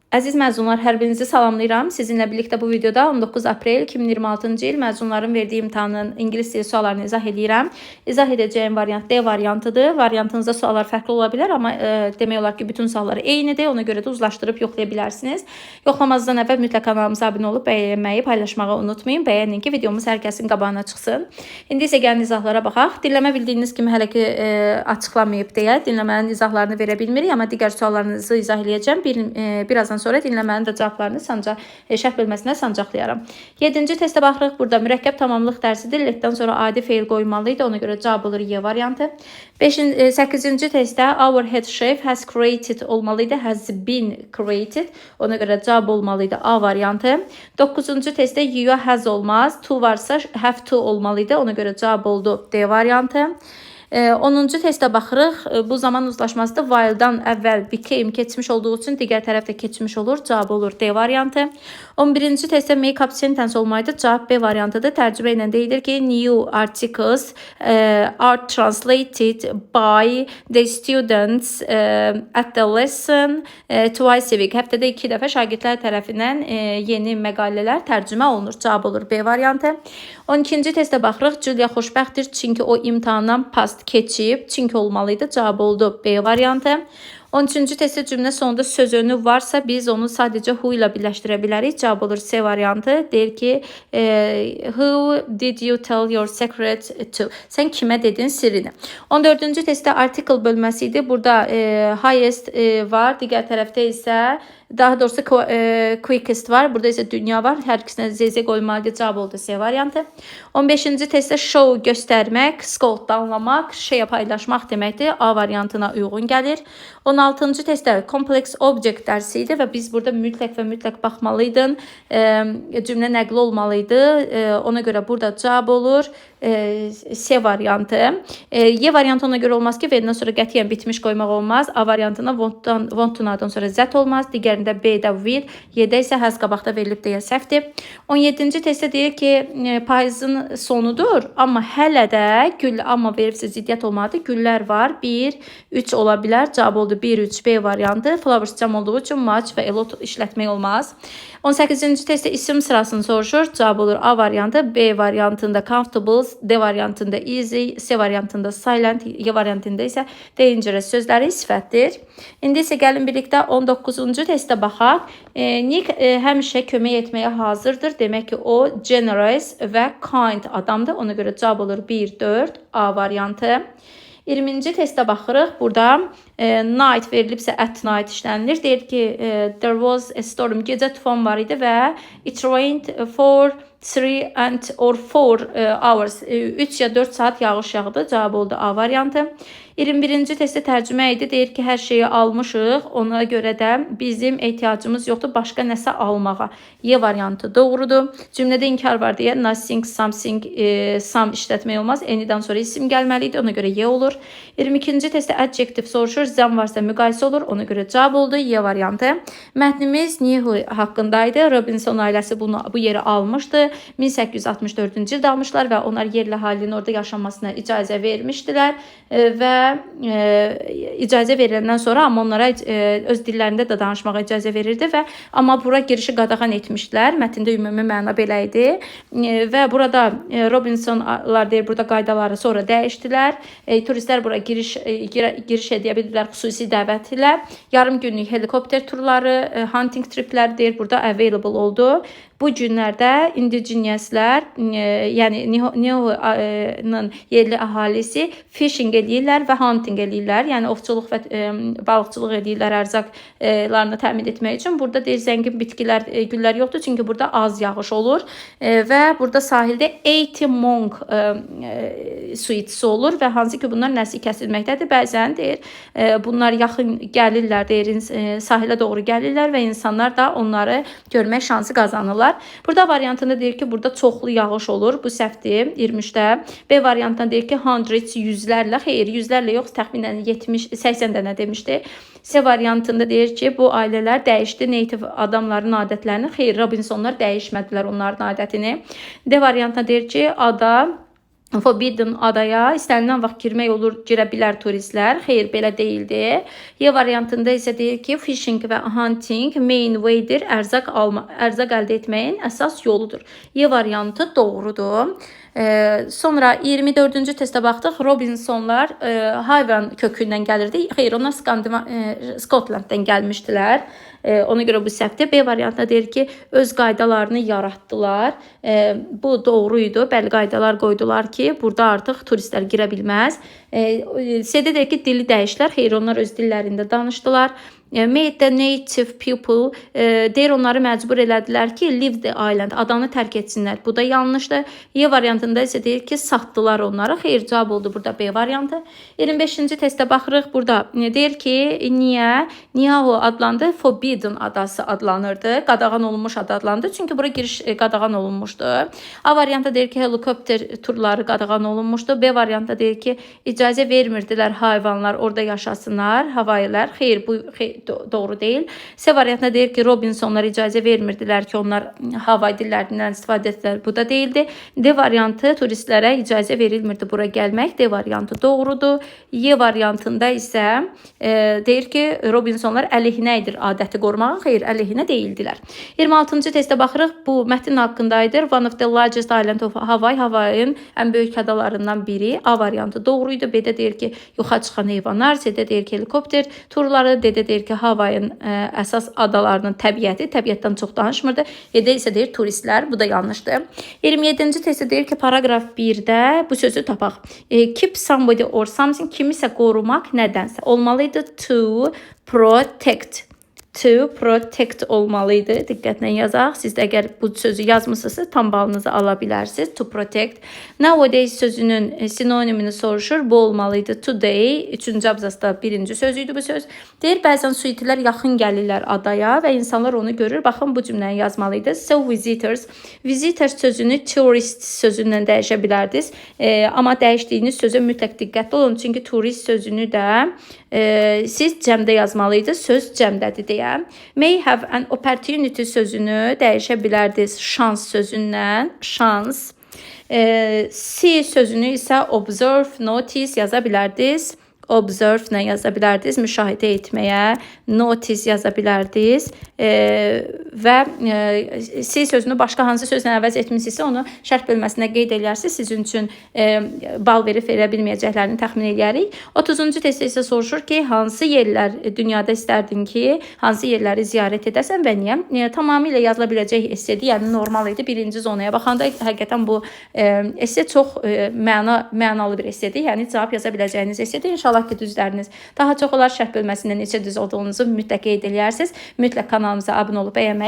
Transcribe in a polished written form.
Əziz məzunlar, hər birinizi salamlayıram. Sizinlə birlikdə bu videoda 19 aprel 2026-cı il məzunların verdiyi imtahanın ingilis dili suallarını izah edirəm. İzah edəcəyim variant D variantıdır. Variantınızda suallar fərqli ola bilər, amma demək olar ki, bütün suallar eynidir. Ona görə də uzlaşdırıb yoxlaya bilərsiniz. Yoxlamazdan əvvəl mütləq kanalımıza abunə olub bəyənməyi, paylaşmağı unutmayın. Bəyənin ki, videomuz hər kəsin qabağına çıxsın. İndi isə gəlin izahlara baxaq. Dinləmə bildiyiniz kimi hələ ki açıqlamayıb deyə dinləmənin izahlarını verə bilmirik, amma digər suallarınızı izah edəcəm. Birazdan sonra dinləmənin də cavablarını şərh bölməsinə sancaqlayaram. 7-ci testə baxırıq. Burada mürəkkəb tamamlıq dərsidir. Letdən sonra adi feil qoymalıydı. Ona görə cavab olur Y variantı. 8-ci testdə our head chef has created olmalıydı. Has been created. Ona görə cavab olmalıydı A variantı. 9-cu testdə you has olmaz. To varsa have to olmalıydı. Ona görə cavab oldu D variantı. 10-cu testə baxırıq. Bu zaman uzlaşmasıdır. While-dan əvvəl became keçmiş olduğu üçün digər tərəf də keçmiş olur. Cavab olur D variantı. 11-ci testdə make-up sentence olmalıydı. Cavab B variantıdır. Tərcümə ilə deyilir ki, new articles are translated by the students at the lesson twice a week. Həftədə 2 dəfə şagirdlər tərəfindən yeni məqalələr tərcümə olunur. Cavab olur B variantı. 12-ci testə baxırıq. Julia xoşbəxtdir çünki o imtahandan past keçib. Çünki olmalıydı. Cavab oldu B variantı. 13-cü testdə cümlə sonunda söz önü varsa biz onu sadəcə who ilə birləşdirə bilərik. Cavab olur C variantı. Deyir ki, who did you tell your secret to? Sən kimə dedin sirrini? 14-cü testdə article bölməsi idi. Burada highest var. Digər tərəfdə isə daha doğrusu quickest var. Burada isə dünya var. Hər ikisinə ZZ qoymalıdır. Cavab oldu C variantı. 15-ci testdə show göstərmək, scold danlamaq, şeyə paylaşmaq deməkdir. A variantına uyğun gəlir. 16-cı testdə complex object dərsi idi və biz burada mütləq baxmalıydın. Cümlə nəqli olmalıydı. Ona görə burada cavab olur C variantı. Y variantı ona görə olmaz ki, V-dən sonra qətiyyən bitmiş qoymaq olmaz. A variantına want to-dan sonra Z olmaz. Digərində B-də will, Y-də isə has qabaqda verilib deyə səhvdir. 17-ci testdə deyir ki, payızın sonudur, amma hələ də gül, amma veribsə ziddiyyət olmalıdır. Güllər var. 1, 3 ola bilər. Cavab oldu 1, 3, B variantı. Flowers cəm olduğu üçün much və a lot işlətmək olmaz. 18-ci testdə isim sırasını soruşur. Cavab olur A variantı. B variantında comfortable, D variantında easy, C variantında silent, Y variantında isə dangerous sözləri sifətdir. İndi isə gəlin birlikdə 19-cu testə baxaq. Nick həmişə kömək etməyə hazırdır. Demək ki, o generous və kind adamdır. Ona görə cavab olur 1, 4, A variantı. 20-ci testə baxırıq. Burada night verilibsə at night işlənilir. Deyir ki, there was a storm. Gecə tufan var idi və it rained for 3 and or 4 hours. 3 ya 4 saat yağış yağdı. Cavab oldu A variantı. 21-ci testdə tərcümə idi. Deyir ki, hər şeyi almışıq. Ona görə də bizim ehtiyacımız yoxdur başqa nəsə almağa. Y variantı doğrudur. Cümlədə inkar var deyə nothing, something, some işlətmək olmaz. Any'dən sonra isim gəlməlidir. Ona görə Y olur. 22-ci testdə adjective soruşur. Zəm varsa müqayisə olur. Ona görə cavab oldu Y variantı. Mətnimiz Nihu haqqındaydı. Robinson ailəsi bu yeri almışdı. 1864-cü ildə almışlar və onlar yerli əhalinin orada yaşamasına icazə vermişdilər və icazə veriləndən sonra amma onlara öz dillərində də danışmağa icazə verirdi və amma bura girişi qadağan etmişdilər. Mətndə ümumi məna belə idi və burada Robinsonlar deyir, burada qaydaları sonra dəyişdilər. Turistlər bura giriş edə bildilər xüsusi dəvət ilə. Yarım günlük helikopter turları, hunting tripləri deyir, burada available oldu. Bu günlərdə indigeniyaslar, yəni Niho'nun yerli əhalisi fishing eləyirlər və hunting eləyirlər. Yəni ovçuluq və balıqçılıq eləyirlər ərzaqlarını təmin etmək üçün. Burada deyir zəngin bitkilər, güllər yoxdur, çünki burada az yağış olur və burada sahildə 80 monk suitisi olur və hansı ki bunlar nəsil kəsilməkdədir. Bəzən deyir bunlar yaxın gəlirlər, deyir sahilə doğru gəlirlər və insanlar da onları görmək şansı qazanırlar. Burada variantında deyir ki, burada çoxlu yağış olur. Bu səhvdir 23-də. B variantında deyir ki, hundreds, yüzlərlə. Xeyr, yüzlərlə yox, təxminən 70-80 dənə demişdi. C variantında deyir ki, bu ailələr dəyişdi native adamların adətlərini. Xeyr, Robinsonlar dəyişmədilər onların adətini. D variantında deyir ki, ada Forbidden adaya istənilən vaxt girmək olur, girə bilər turistlər. Xeyr, belə deyildi. Y variantında isə deyir ki, fishing və hunting main way-dir, ərzaq əldə etməyin əsas yoludur. Y variantı doğrudur. Sonra 24-cü testə baxdıq. Robinsonlar hayvan kökündən gəlirdi. Xeyr, onlar Skotlanddan gəlmişdilər. Ona görə bu səhvdir. B variantında deyir ki, öz qaydalarını yaratdılar. Bu doğruydu. Bəli qaydalar qoydular ki, burada artıq turistlər girə bilməz. C-də deyir ki, dili dəyişdilər. Xeyr, onlar öz dillərində danışdılar. Made the native people deyir onları məcbur elədilər ki, leave the island, adanı tərk etsinlər. Bu da yanlışdır. Y variantında isə deyir ki, satdılar onları. Xeyr, cavab oldu burada B variantı. 25-ci testə baxırıq. Burada deyir ki, Niyaho adlandı, Forbidden adası adlanırdı. Qadağan olunmuş ada adlandı. Çünki bura giriş qadağan olunmuşdu. A variantda deyir ki, helikopter turları qadağan olunmuşdu. B variantda deyir ki, icazə vermirdilər hayvanlar orada yaşasınlar, havailər. Xeyr, bu doğru deyil. C variantında deyir ki, Robinsonlar icazə vermirdilər ki, onlar hava dillərindən istifadə etdilər. Bu da deyildi. D variantı turistlərə icazə verilmirdi bura gəlmək. D variantı doğrudur. Y variantında isə deyir ki, Robinsonlar əleyhinə edir adəti qorumağa. Xeyr, əleyhinə deyildilər. 26-cı testə baxırıq. Bu mətn haqqındaydır. One of the largest island of Hawaii. Hawaii'nin ən böyük adalarından biri. A variantı doğruydu. B-də deyir ki, yoxa çıxan heyvanlar. C-də deyir ki, helikopter turları. D-də deyir ki, Hawaii'nin əsas adalarının təbiətdən çox danışmırdı. D-də isə deyir turistlər. Bu da yanlışdır. 27-ci testdə deyir ki, paragraf 1-də bu sözü tapaq. Keep somebody or something, kimisə qorumaq nədənsə olmalıydı. To protect. To protect olmalıydı. Diqqətlə yazaq. Siz də əgər bu sözü yazmısınızsa tam balınızı ala bilərsiniz. To protect. Nowadays sözünün sinonimini soruşur. Bu olmalıydı. Today. 3-cü abzasda birinci sözüydü bu söz. Deyir, bəzən suitilər yaxın gəlirlər adaya və insanlar onu görür. Baxın, bu cümləni yazmalıydı. So visitors. Visitors sözünü tourist sözündən dəyişə bilərdiniz. Amma dəyişdiyiniz sözə mütləq diqqətli olun. Çünki turist sözünü də siz cəmdə yazmalıydı. Söz cəmdədir deyə. May have an opportunity sözünü dəyişə bilərdiniz şans sözündən. Şans. See sözünü isə observe, notice yaza bilərdiniz. Observe nə yaza bilərdiniz? Müşahidə etməyə. Notice yaza bilərdiniz. Və see sözünü başqa hansı sözlə əvəz etmişsinizsə onu şərh bölməsində qeyd edərsiniz. Sizin üçün bal verib verə bilməyəcəklərini təxmin edərik. 30-cu testdə isə soruşur ki, hansı yerlər dünyada istərdin ki, hansı yerləri ziyarət edəsən və niyə? Tamamilə yazıla biləcək essedir, yəni normal idi. Birinci zonaya baxanda həqiqətən bu esse çox mənalı bir essedir. Yəni cavab yaza biləcəyiniz essedir. İnşallah ki, düzləriniz daha çox olar. Şərh bölməsində neçə düz olduğunuzu mütləq qeyd edərsiniz. Mütləq kanalımıza abunə olub bəyənməyi